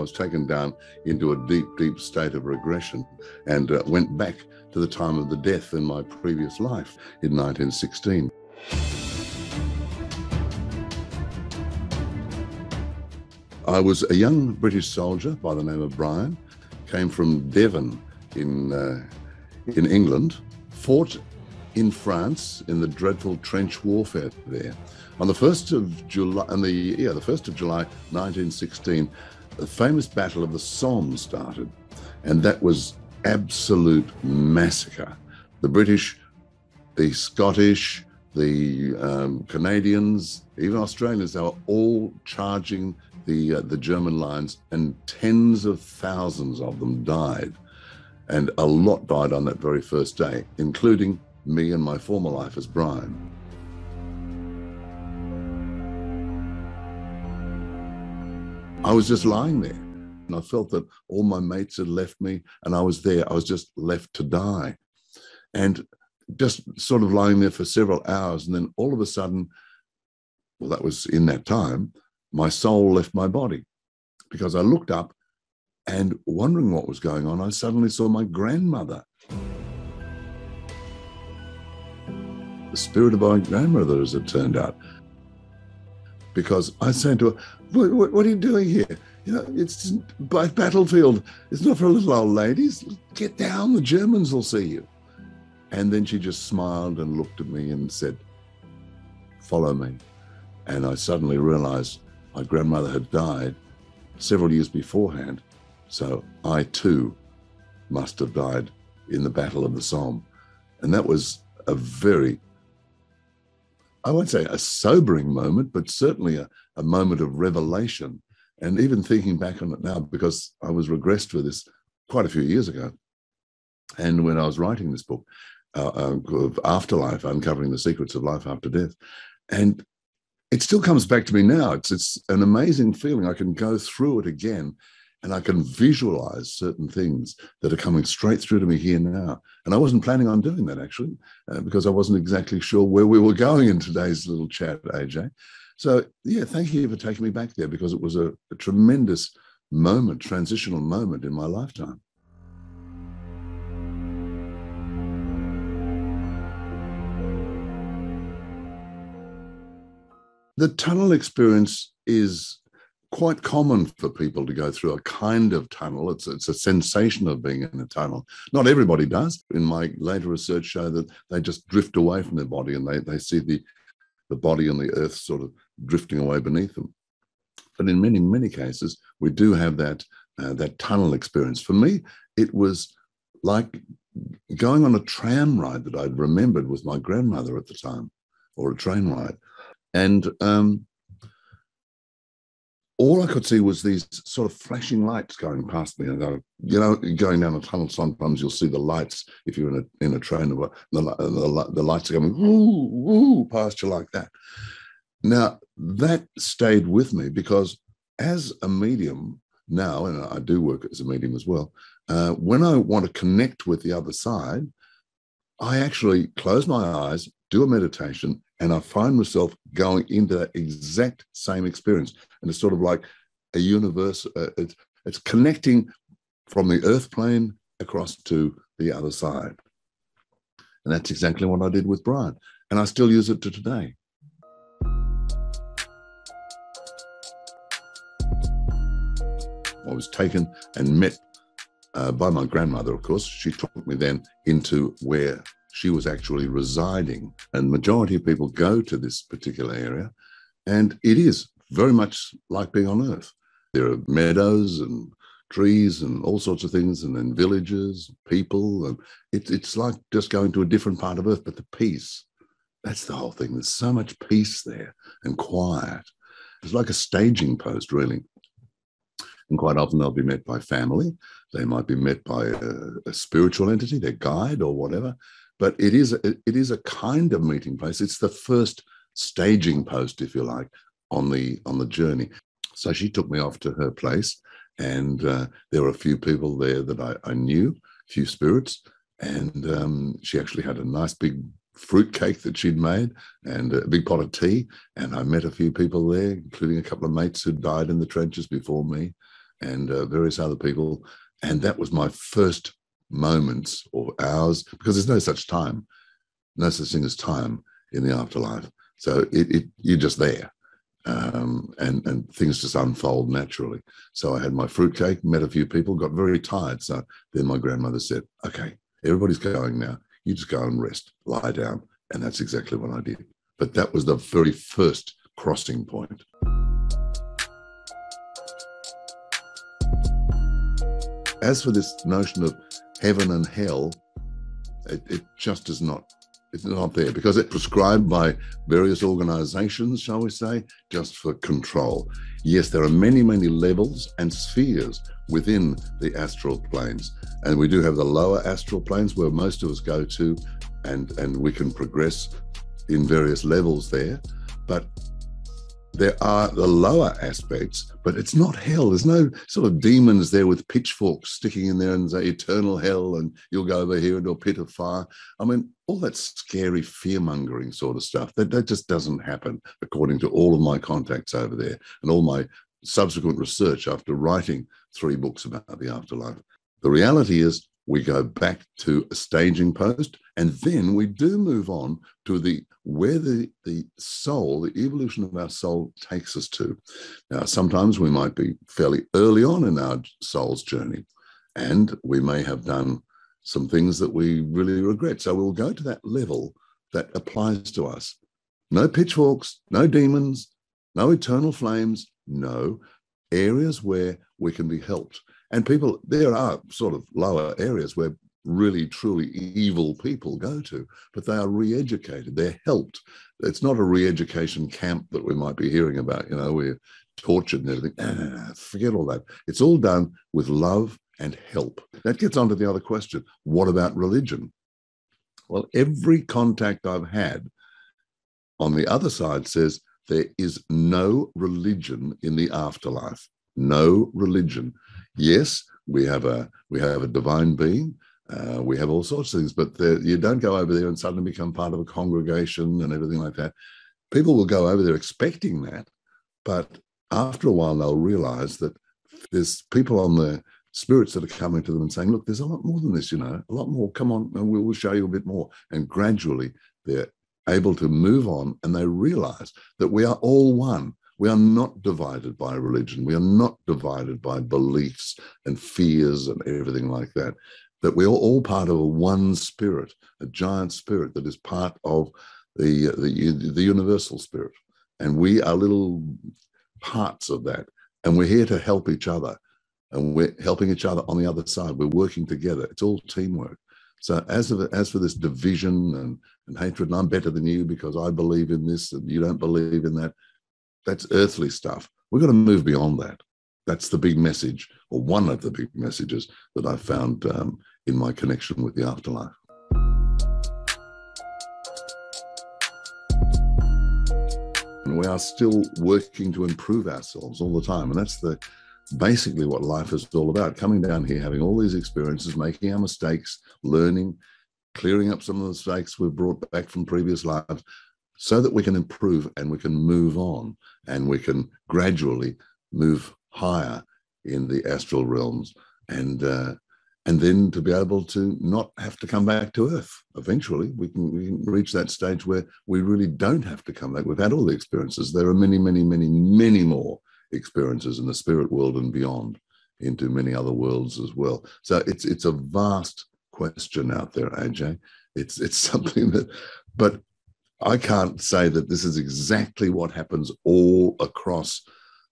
was taken down into a deep, deep state of regression and went back to the time of the death in my previous life in 1916. I was a young British soldier by the name of Brian, came from Devon in England, fought in France in the dreadful trench warfare there. On the 1st of July, the 1st of July 1916, the famous Battle of the Somme started, and that was absolute massacre. The British, the Scottish, the Canadians, even Australians, they were all charging the German lines, and tens of thousands of them died. And a lot died on that very first day, including me and my former life as Brian. I was just lying there, and I felt that all my mates had left me, and I was there. I was just left to die. And just sort of lying there for several hours, and then all of a sudden, well, that was in that time, my soul left my body, because I looked up and, wondering what was going on, I suddenly saw my grandmother. The spirit of my grandmother, as it turned out. Because I said to her, what are you doing here? You know, it's by battlefield. It's not for little old ladies. Get down, the Germans will see you. And then she just smiled and looked at me and said, follow me. And I suddenly realized my grandmother had died several years beforehand. So I too must have died in the Battle of the Somme. And that was a very, I won't say a sobering moment, but certainly a moment of revelation. And even thinking back on it now, because I was regressed for this quite a few years ago. And when I was writing this book of Afterlife, Uncovering the Secrets of Life After Death, and it still comes back to me now. It's an amazing feeling. I can go through it again, and I can visualize certain things that are coming straight through to me here now. And I wasn't planning on doing that, actually, because I wasn't exactly sure where we were going in today's little chat, AJ. So, yeah, thank you for taking me back there, because it was a tremendous moment, transitional moment in my lifetime. The tunnel experience is quite common for people to go through a kind of tunnel. It's a sensation of being in a tunnel. Not everybody does. In my later research show that they just drift away from their body, and they see the body and the earth sort of drifting away beneath them. But in many, many cases, we do have that tunnel experience. For me, it was like going on a tram ride that I'd remembered with my grandmother at the time, or a train ride. And all I could see was these sort of flashing lights going past me. And you know, going down a tunnel, sometimes you'll see the lights if you're in a train. The lights are going woo, woo, past you like that. Now, that stayed with me, because as a medium now, and I do work as a medium as well, when I want to connect with the other side, I actually close my eyes, do a meditation, and I find myself going into that exact same experience. And it's sort of like a universe. It's connecting from the earth plane across to the other side. And that's exactly what I did with Brian. And I still use it to today. I was taken and met by my grandmother, of course. She took me then into where she was actually residing. And the majority of people go to this particular area, and it is very much like being on Earth. There are meadows and trees and all sorts of things, and then villages, people, and it's like just going to a different part of Earth. But the peace, that's the whole thing. There's so much peace there and quiet. It's like a staging post, really. And quite often they'll be met by family. They might be met by a spiritual entity, their guide or whatever. But it is a kind of meeting place. It's the first staging post, if you like, on the journey. So she took me off to her place, and there were a few people there that I knew, a few spirits, and she actually had a nice big fruit cake that she'd made and a big pot of tea. And I met a few people there, including a couple of mates who died in the trenches before me. and various other people. And that was my first moments or hours, because there's no such time, no such thing as time in the afterlife. So you're just there. And things just unfold naturally. So I had my fruitcake, met a few people, got very tired. So then my grandmother said, okay, everybody's going now. You just go and rest, lie down. And that's exactly what I did. But that was the very first crossing point. As for this notion of heaven and hell, it just is not. It's not there, because it's prescribed by various organizations, shall we say, just for control. Yes, there are many, many levels and spheres within the astral planes. And we do have the lower astral planes where most of us go to, and we can progress in various levels there. But there are the lower aspects, but it's not hell. There's no sort of demons there with pitchforks sticking in there and say eternal hell and you'll go over here into a pit of fire. I mean, all that scary fear-mongering sort of stuff, that just doesn't happen, according to all of my contacts over there and all my subsequent research after writing 3 books about the afterlife. The reality is we go back to a staging post, and then we do move on to where the soul, the evolution of our soul takes us to. Now, sometimes we might be fairly early on in our soul's journey, and we may have done some things that we really regret. So we'll go to that level that applies to us. No pitchforks, no demons, no eternal flames, no areas where we can be helped. And people, there are sort of lower areas where really, truly evil people go to, but they are re-educated, they're helped. It's not a re-education camp that we might be hearing about, we're tortured and everything. Forget all that. It's all done with love and help. That gets on to the other question. What about religion? Well, every contact I've had on the other side says there is no religion in the afterlife. No religion. Yes, we have a divine being. We have all sorts of things, but you don't go over there and suddenly become part of a congregation and everything like that. People will go over there expecting that, but after a while they'll realize that there's people on the spirits that are coming to them and saying, look, there's a lot more than this, a lot more. Come on, and we'll show you a bit more. And gradually they're able to move on, and they realize that we are all one. We are not divided by religion. We are not divided by beliefs and fears and everything like that. That we are all part of a one spirit, a giant spirit that is part of the universal spirit. And we are little parts of that. And we're here to help each other. And we're helping each other on the other side. We're working together. It's all teamwork. So as for this division and hatred, and I'm better than you because I believe in this and you don't believe in that, that's earthly stuff. We've got to move beyond that. That's the big message, or one of the big messages that I found in my connection with the afterlife. And we are still working to improve ourselves all the time. And that's basically what life is all about. Coming down here, having all these experiences, making our mistakes, learning, clearing up some of the mistakes we've brought back from previous lives, so that we can improve and we can move on and we can gradually move higher in the astral realms, and then to be able to not have to come back to Earth. Eventually, we can reach that stage where we really don't have to come back. We've had all the experiences. There are many, many, many, many more experiences in the spirit world and beyond, into many other worlds as well. So it's a vast question out there, AJ. It's something that, but I can't say that this is exactly what happens all across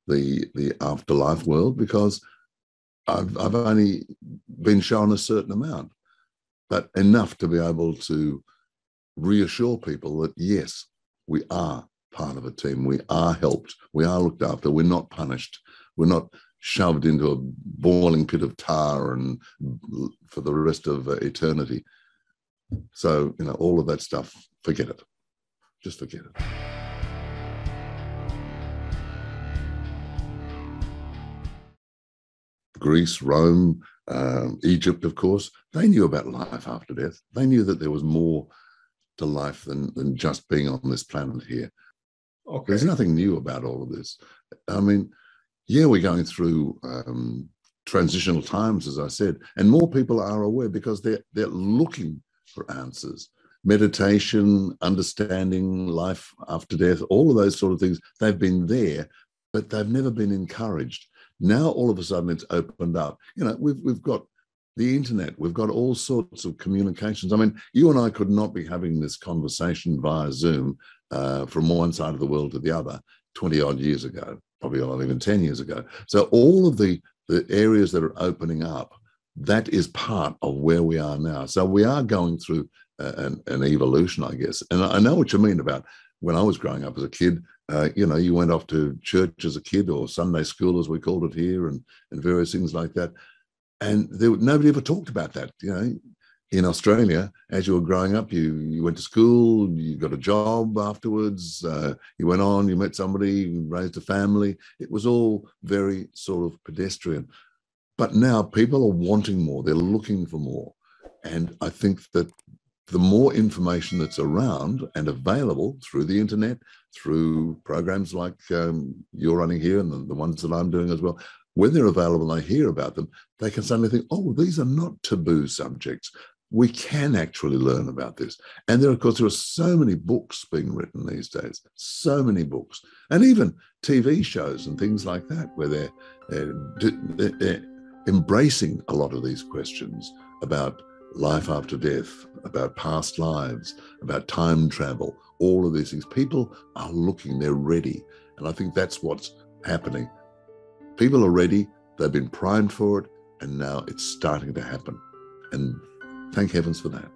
the afterlife world, because I've only been shown a certain amount, but enough to be able to reassure people that, yes, we are part of a team. We are helped. We are looked after. We're not punished. We're not shoved into a boiling pit of tar and for the rest of eternity. So, all of that stuff, forget it. Just forget it. Greece, Rome, Egypt, of course, they knew about life after death. They knew that there was more to life than just being on this planet here. Okay. There's nothing new about all of this. I mean, Yeah, we're going through transitional times, as I said, and more people are aware because they're looking for answers. Meditation, understanding life after death, all of those sort of things, they've been there, but they've never been encouraged. Now, all of a sudden, it's opened up. You know, we've got the internet, we've got all sorts of communications. I mean, you and I could not be having this conversation via Zoom from one side of the world to the other 20 odd years ago, probably not even 10 years ago. So all of the areas that are opening up, that is part of where we are now. So we are going through an evolution, I guess. And I know what you mean about when I was growing up as a kid. You know, you went off to church as a kid, or Sunday school, as we called it here, and various things like that. And nobody ever talked about that. You know, in Australia, as you were growing up, you went to school, you got a job afterwards, you went on, you met somebody, raised a family. It was all very sort of pedestrian. But now people are wanting more. They're looking for more. And I think that the more information that's around and available through the internet, through programs like you're running here and the ones that I'm doing as well, when they're available and they hear about them, they can suddenly think, oh, these are not taboo subjects. We can actually learn about this. And there, of course, there are so many books being written these days, so many books, and even TV shows and things like that, where they're embracing a lot of these questions about life after death, about past lives, about time travel, all of these things. People are looking, they're ready. And I think that's what's happening. People are ready, they've been primed for it, and now it's starting to happen. And thank heavens for that.